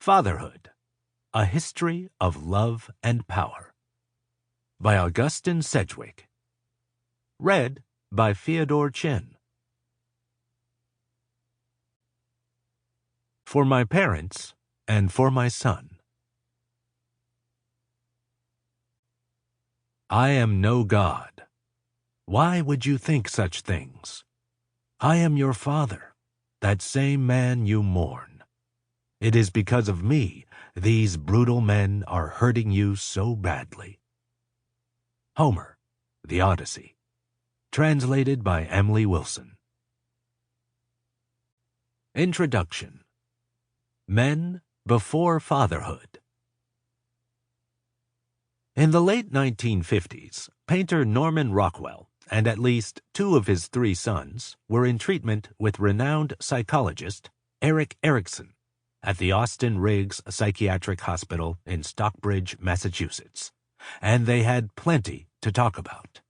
Fatherhood, A History of Love and Power by Augustine Sedgewick. Read by Feodor Chin. For my parents and for my son. I am no god. Why would you think such things? I am your father, that same man you mourn. It is because of me these brutal men are hurting you so badly. Homer, The Odyssey. Translated by Emily Wilson. Introduction. Men Before Fatherhood. In the late 1950s, painter Norman Rockwell and at least two of his three sons were in treatment with renowned psychologist Erik Erikson at the Austin Riggs Psychiatric Hospital in Stockbridge, Massachusetts, and they had plenty to talk about.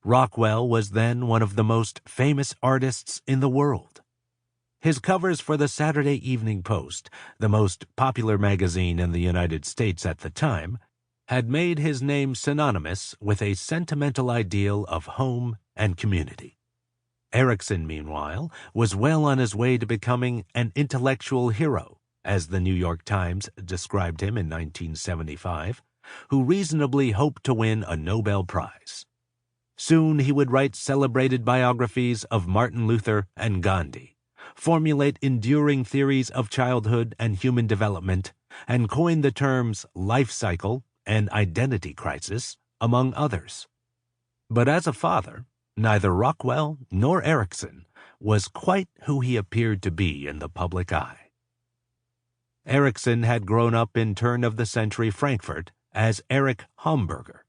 Rockwell was then one of the most famous artists in the world. His covers for the Saturday Evening Post, the most popular magazine in the United States at the time, had made his name synonymous with a sentimental ideal of home and community. Erikson, meanwhile, was well on his way to becoming an intellectual hero, as the New York Times described him in 1975, who reasonably hoped to win a Nobel Prize. Soon he would write celebrated biographies of Martin Luther and Gandhi, formulate enduring theories of childhood and human development, and coin the terms life cycle and identity crisis, among others. But as a father, neither Rockwell nor Erikson was quite who he appeared to be in the public eye. Erikson had grown up in turn-of-the-century Frankfurt as Erich Homburger,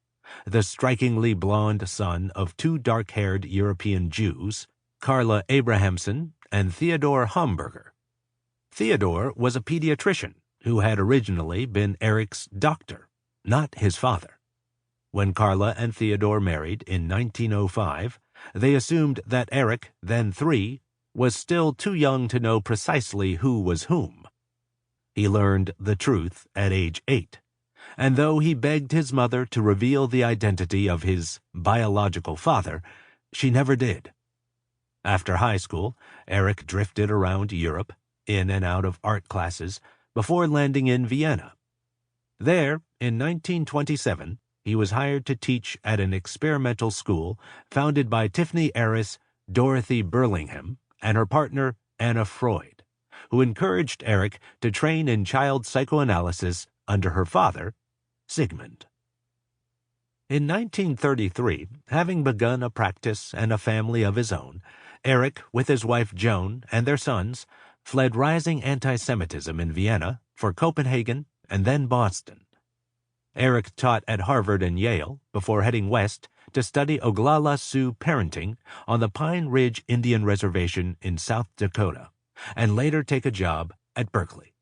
the strikingly blond son of two dark-haired European Jews, Carla Abrahamson and Theodor Homburger. Theodor was a pediatrician who had originally been Erich's doctor, not his father. When Carla and Theodor married in 1905, they assumed that Erich, then 3, was still too young to know precisely who was whom. He learned the truth at age 8, and though he begged his mother to reveal the identity of his biological father, she never did. After high school, Erich drifted around Europe, in and out of art classes, before landing in Vienna. There, in 1927, he was hired to teach at an experimental school founded by Tiffany heiress Dorothy Burlingham and her partner Anna Freud, who encouraged Erich to train in child psychoanalysis under her father, Sigmund. In 1933, having begun a practice and a family of his own, Erich, with his wife Joan and their sons, fled rising anti-Semitism in Vienna for Copenhagen and then Boston. Erich taught at Harvard and Yale before heading west to study Oglala Sioux parenting on the Pine Ridge Indian Reservation in South Dakota, and later take a job at Berkeley.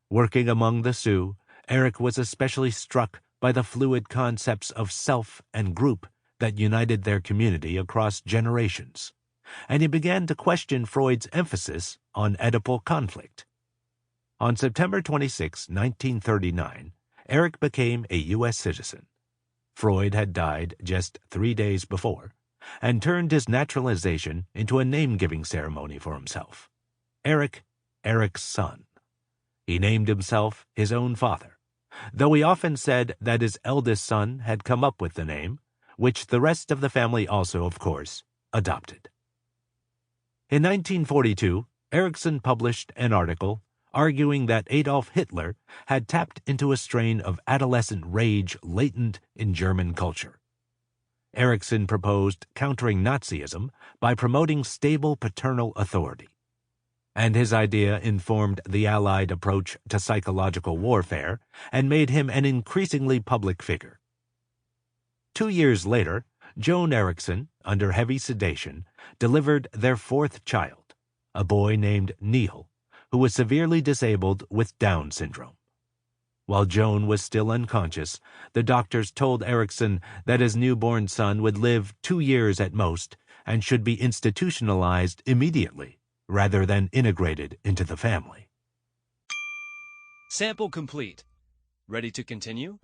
Working among the Sioux, Erich was especially struck by the fluid concepts of self and group that united their community across generations, and he began to question Freud's emphasis on Oedipal conflict. On September 26, 1939, Erich became a U.S. citizen. Freud had died just 3 days before, and turned his naturalization into a name-giving ceremony for himself. Erich, Erich's son. He named himself his own father, though he often said that his eldest son had come up with the name, which the rest of the family also, of course, adopted. In 1942, Erikson published an article arguing that Adolf Hitler had tapped into a strain of adolescent rage latent in German culture. Erikson proposed countering Nazism by promoting stable paternal authority, and his idea informed the Allied approach to psychological warfare and made him an increasingly public figure. 2 years later, Joan Erikson, under heavy sedation, delivered their 4th child, a boy named Neil, who was severely disabled with Down syndrome. While Joan was still unconscious, the doctors told Erikson that his newborn son would live 2 years at most and should be institutionalized immediately, rather than integrated into the family. Sample complete. Ready to continue?